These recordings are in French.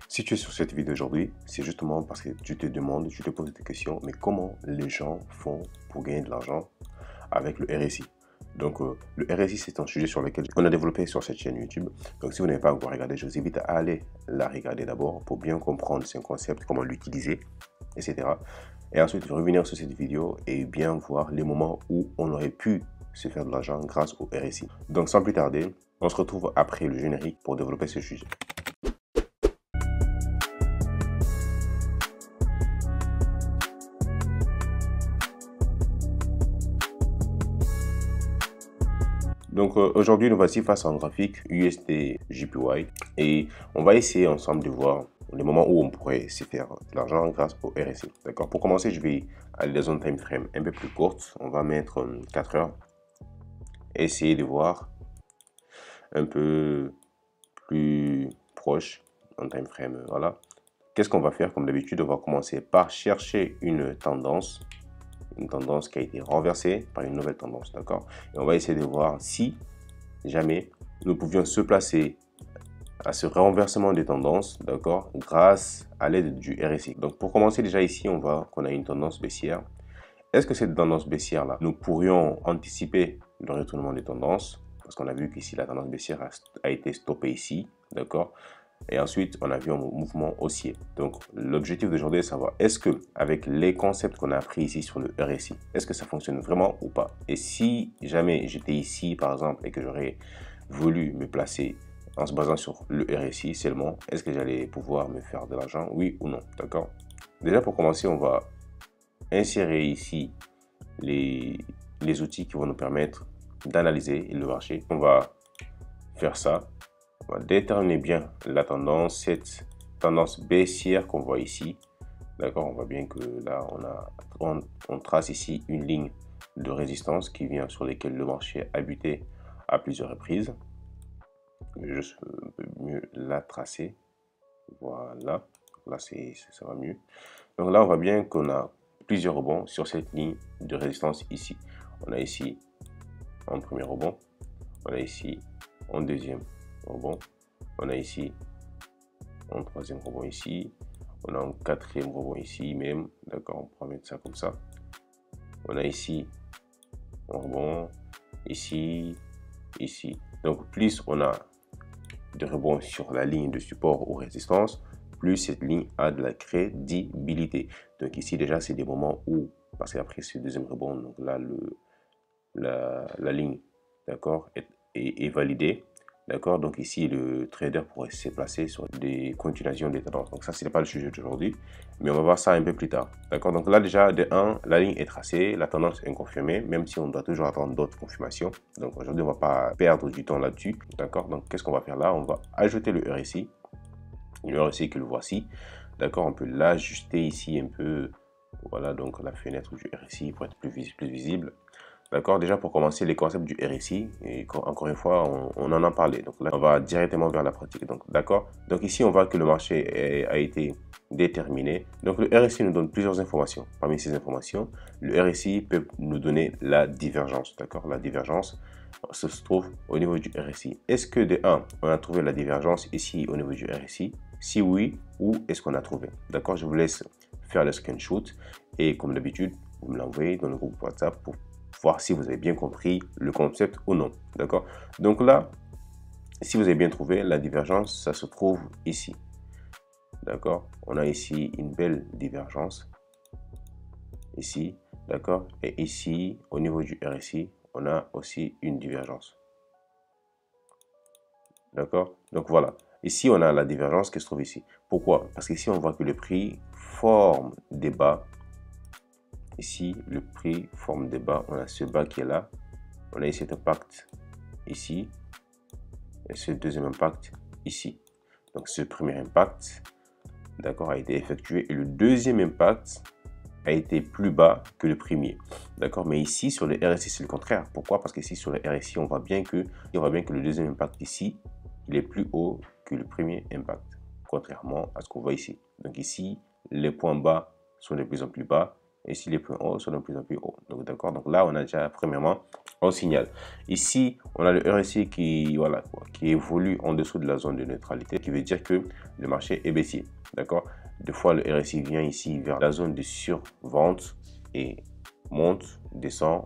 Si tu es sur cette vidéo aujourd'hui, c'est justement parce que tu te demandes, tu te poses des questions, mais comment les gens font pour gagner de l'argent avec le RSI? Donc, le RSI, c'est un sujet sur lequel on a développé sur cette chaîne YouTube. Donc, si vous n'avez pas encore regardé, je vous invite à aller la regarder d'abord pour bien comprendre ce concept, comment l'utiliser, etc. Et ensuite, revenir sur cette vidéo et bien voir les moments où on aurait pu se faire de l'argent grâce au RSI. Donc, sans plus tarder, on se retrouve après le générique pour développer ce sujet. Donc aujourd'hui, nous voici face à un graphique USD JPY et on va essayer ensemble de voir les moments où on pourrait se faire de l'argent grâce au RSI. D'accord. Pour commencer, je vais aller dans une time frame un peu plus courte. On va mettre 4 heures et essayer de voir un peu plus proche en time frame. Voilà. Qu'est-ce qu'on va faire? Comme d'habitude, on va commencer par chercher une tendance qui a été renversée par une nouvelle tendance, d'accord? Et on va essayer de voir si jamais nous pouvions se placer à ce renversement des tendances, d'accord, grâce à l'aide du RSI. Donc pour commencer, déjà ici, on voit qu'on a une tendance baissière. Est-ce que cette tendance baissière-là, nous pourrions anticiper le retournement des tendances? Parce qu'on a vu qu'ici, la tendance baissière a été stoppée ici, d'accord? Et ensuite, on a vu un mouvement haussier. Donc, l'objectif d'aujourd'hui est de savoir, est-ce que avec les concepts qu'on a appris ici sur le RSI, est-ce que ça fonctionne vraiment ou pas? Et si jamais j'étais ici, par exemple, et que j'aurais voulu me placer en se basant sur le RSI seulement, est-ce que j'allais pouvoir me faire de l'argent? Oui ou non, d'accord? Déjà, pour commencer, on va insérer ici les outils qui vont nous permettre d'analyser le marché. On va faire ça. On va déterminer bien la tendance, cette tendance baissière qu'on voit ici. D'accord, on voit bien que là, on trace ici une ligne de résistance qui vient sur laquelle le marché a buté à plusieurs reprises. Je vais juste un peu mieux la tracer. Voilà, là ça va mieux. Donc là, on voit bien qu'on a plusieurs rebonds sur cette ligne de résistance ici. On a ici un premier rebond, on a ici un deuxième rebond, on a ici un troisième rebond ici, on a un quatrième rebond ici même, d'accord, on peut mettre ça comme ça. On a ici un rebond, ici, ici. Donc plus on a de rebonds sur la ligne de support ou résistance, plus cette ligne a de la crédibilité. Donc ici déjà c'est des moments où, parce qu'après ce deuxième rebond, donc là la ligne, d'accord, est validée. D'accord, donc ici le trader pourrait se placer sur des continuations des tendances. Donc ça, ce n'est pas le sujet d'aujourd'hui, mais on va voir ça un peu plus tard. D'accord, donc là déjà de 1, la ligne est tracée, la tendance est confirmée, même si on doit toujours attendre d'autres confirmations. Donc aujourd'hui, on ne va pas perdre du temps là-dessus. D'accord, donc qu'est-ce qu'on va faire là? On va ajouter le RSI, que le voici. D'accord, on peut l'ajuster ici un peu. Voilà, donc la fenêtre du RSI pour être plus visible. D'accord, déjà pour commencer, les concepts du RSI, et encore une fois, on en a parlé. Donc là, on va directement vers la pratique. Donc, d'accord. Donc ici, on voit que le marché a été déterminé. Donc le RSI nous donne plusieurs informations. Parmi ces informations, le RSI peut nous donner la divergence. D'accord, la divergence se trouve au niveau du RSI. Est-ce que de 1, on a trouvé la divergence ici au niveau du RSI? Si oui, où est-ce qu'on a trouvé? D'accord, je vous laisse faire le screenshot et comme d'habitude, vous me l'envoyez dans le groupe WhatsApp pour voir si vous avez bien compris le concept ou non. D'accord? Donc là, si vous avez bien trouvé, la divergence, ça se trouve ici. D'accord? On a ici une belle divergence. Ici, d'accord? Et ici, au niveau du RSI, on a aussi une divergence. D'accord? Donc voilà. Ici, on a la divergence qui se trouve ici. Pourquoi? Parce qu'ici, on voit que le prix forme des bas. Ici, le prix forme des bas. On a ce bas qui est là. On a ici cet impact ici. Et ce deuxième impact ici. Donc ce premier impact, d'accord, a été effectué. Et le deuxième impact a été plus bas que le premier. D'accord, mais ici, sur le RSI, c'est le contraire. Pourquoi? Parce qu'ici, sur le RSI, on voit bien que le deuxième impact ici, il est plus haut que le premier impact. Contrairement à ce qu'on voit ici. Donc ici, les points bas sont de plus en plus bas Et si les points hauts sont de plus en plus hauts. Donc, d'accord. Donc là, on a déjà, premièrement, un signal. Ici, on a le RSI qui, voilà, qui évolue en dessous de la zone de neutralité, qui veut dire que le marché est baissier. D'accord. Deux fois, le RSI vient ici vers la zone de survente et monte, descend,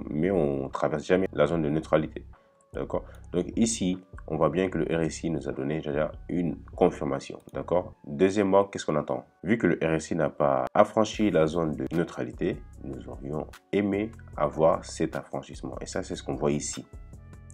mais on ne traverse jamais la zone de neutralité. D'accord. Donc ici, on voit bien que le RSI nous a donné déjà une confirmation. D'accord. Deuxièmement, qu'est-ce qu'on attend? Vu que le RSI n'a pas affranchi la zone de neutralité, nous aurions aimé avoir cet affranchissement. Et ça, c'est ce qu'on voit ici.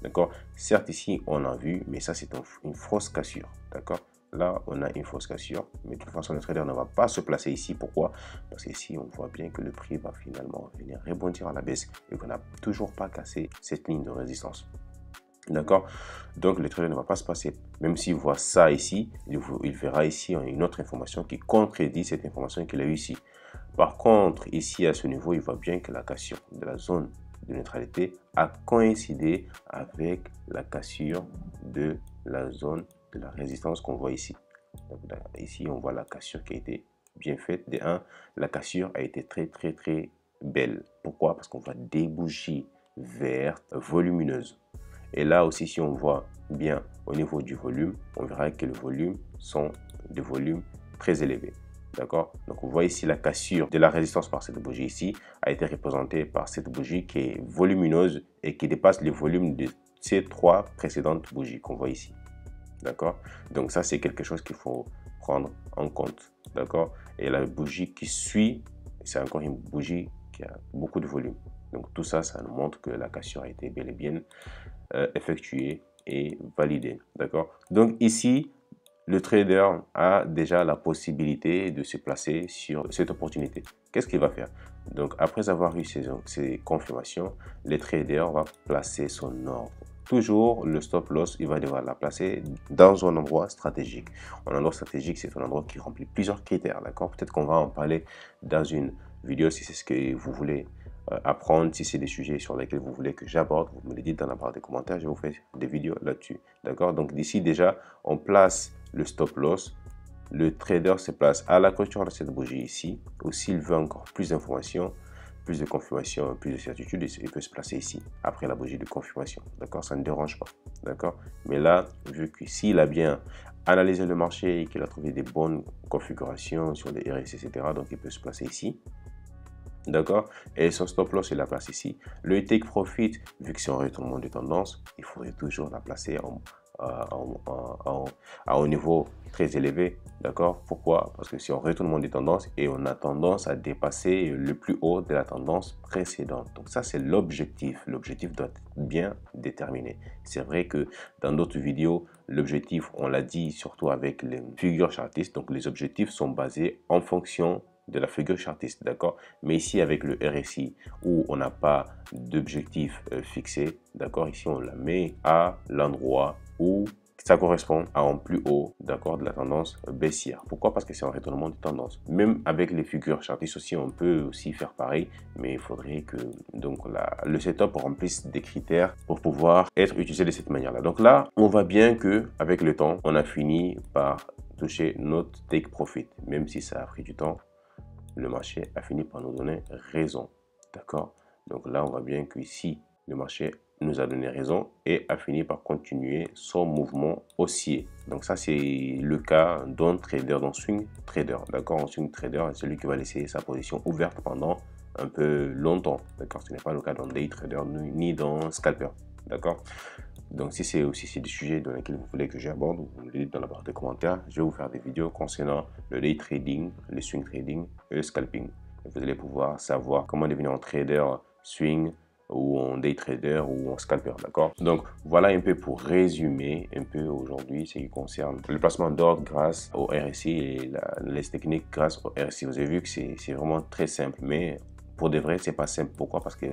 D'accord. Certes, ici, on a vu, mais ça, c'est une fausse cassure. D'accord. Là, on a une fausse cassure, mais de toute façon, le trader ne va pas se placer ici. Pourquoi? Parce qu'ici, on voit bien que le prix va finalement venir rebondir à la baisse et qu'on n'a toujours pas cassé cette ligne de résistance. D'accord. Donc, le trader ne va pas se passer. Même s'il voit ça ici, il verra ici une autre information qui contredit cette information qu'il a eue ici. Par contre, ici, à ce niveau, il voit bien que la cassure de la zone de neutralité a coïncidé avec la cassure de la zone de la résistance qu'on voit ici. Donc, là, ici, on voit la cassure qui a été bien faite. De 1, la cassure a été très belle. Pourquoi? Parce qu'on voit des bougies vertes volumineuses. Et là aussi, si on voit bien au niveau du volume, on verra que les volumes sont des volumes très élevés. D'accord? Donc, on voit ici la cassure de la résistance par cette bougie ici a été représentée par cette bougie qui est volumineuse et qui dépasse les volumes de ces 3 précédentes bougies qu'on voit ici. D'accord? Donc, ça, c'est quelque chose qu'il faut prendre en compte. D'accord? Et la bougie qui suit, c'est encore une bougie qui a beaucoup de volume. Donc, tout ça, ça nous montre que la cassure a été bel et bien effectuée et validée. D'accord? Donc, ici, le trader a déjà la possibilité de se placer sur cette opportunité. Qu'est-ce qu'il va faire? Donc, après avoir eu ces confirmations, le trader va placer son ordre. Toujours, le stop loss, il va devoir la placer dans un endroit stratégique. Un endroit stratégique, c'est un endroit qui remplit plusieurs critères. D'accord? Peut-être qu'on va en parler dans une vidéo si c'est ce que vous voulez apprendre, si c'est des sujets sur lesquels vous voulez que j'aborde, vous me le dites dans la barre des commentaires, je vous fais des vidéos là-dessus. D'accord? Donc, d'ici déjà, on place le stop loss. Le trader se place à la clôture de cette bougie ici, ou s'il veut encore plus d'informations, plus de confirmation, plus de certitude, il peut se placer ici, après la bougie de confirmation. D'accord? Ça ne dérange pas. D'accord? Mais là, vu que s'il a bien analysé le marché et qu'il a trouvé des bonnes configurations sur les RSI, etc., donc il peut se placer ici. D'accord? Et son stop loss, il la place ici. Le take profit, vu que c'est un retournement de tendance, il faudrait toujours la placer à un niveau très élevé. D'accord? Pourquoi? Parce que c'est un retournement de tendance et on a tendance à dépasser le plus haut de la tendance précédente. Donc ça, c'est l'objectif. L'objectif doit être bien déterminé. C'est vrai que dans d'autres vidéos, l'objectif, on l'a dit surtout avec les figures chartistes. Donc les objectifs sont basés en fonction de la figure chartiste, d'accord? Mais ici, avec le RSI, où on n'a pas d'objectif fixé, d'accord? Ici, on la met à l'endroit où ça correspond à un plus haut, d'accord, de la tendance baissière. Pourquoi? Parce que c'est un retournement de tendance. Même avec les figures chartistes aussi, on peut aussi faire pareil, mais il faudrait que donc le setup remplisse des critères pour pouvoir être utilisé de cette manière-là. Donc là, on voit bien que avec le temps, on a fini par toucher notre take profit, même si ça a pris du temps. Le marché a fini par nous donner raison. D'accord? Donc là, on voit bien qu'ici, le marché nous a donné raison et a fini par continuer son mouvement haussier. Donc ça, c'est le cas d'un trader, d'un swing trader. D'accord? Un swing trader est celui qui va laisser sa position ouverte pendant un peu longtemps. D'accord? Ce n'est pas le cas d'un day trader ni d'un scalper. D'accord? Donc, si c'est aussi des sujets dans lesquels vous voulez que j'aborde, vous me le dites dans la barre de commentaires. Je vais vous faire des vidéos concernant le day trading, le swing trading et le scalping. Et vous allez pouvoir savoir comment devenir un trader swing ou un day trader ou un scalper, d'accord? Donc, voilà un peu pour résumer un peu aujourd'hui ce qui concerne le placement d'ordre grâce au RSI et les techniques grâce au RSI. Vous avez vu que c'est vraiment très simple, mais pour de vrai, c'est pas simple. Pourquoi? Parce que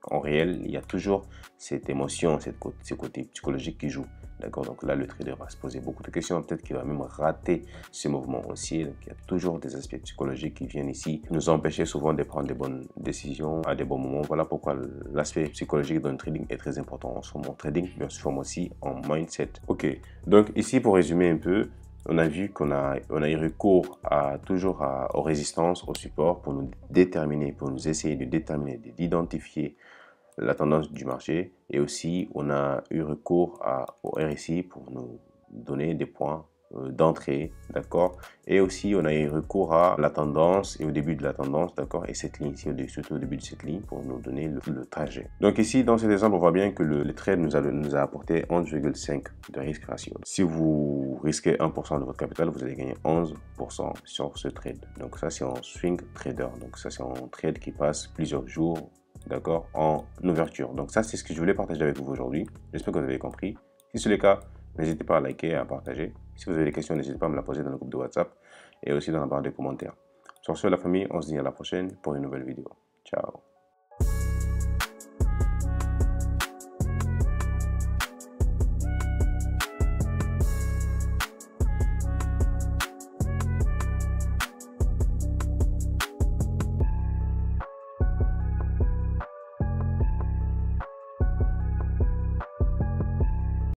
en réel, il y a toujours cette émotion, ce côté psychologique qui joue. D'accord? Donc là, le trader va se poser beaucoup de questions. Peut-être qu'il va même rater ce mouvement haussier. Donc il y a toujours des aspects psychologiques qui viennent ici nous empêcher souvent de prendre des bonnes décisions à des bons moments. Voilà pourquoi l'aspect psychologique dans le trading est très important. On se forme en trading, mais on se forme aussi en mindset. Ok, donc ici, pour résumer un peu, on a vu qu'on a eu recours aux résistances, au support pour nous déterminer, pour nous essayer de déterminer, d'identifier la tendance du marché. Et aussi, on a eu recours au RSI pour nous donner des points d'entrée, d'accord. Et aussi, on a eu recours à la tendance et au début de la tendance, d'accord. Et cette ligne ici, surtout au début de cette ligne, pour nous donner le trajet. Donc ici, dans cet exemple, on voit bien que le trade nous a apporté 11,5 de risque ratio. Si vous risquez 1% de votre capital, vous allez gagner 11% sur ce trade. Donc ça, c'est en swing trader. Donc ça, c'est un trade qui passe plusieurs jours, d'accord, en ouverture. Donc ça, c'est ce que je voulais partager avec vous aujourd'hui. J'espère que vous avez compris. Si c'est le cas, n'hésitez pas à liker et à partager. Si vous avez des questions, n'hésitez pas à me la poser dans le groupe de WhatsApp et aussi dans la barre de commentaires. Sur ce, la famille, on se dit à la prochaine pour une nouvelle vidéo. Ciao.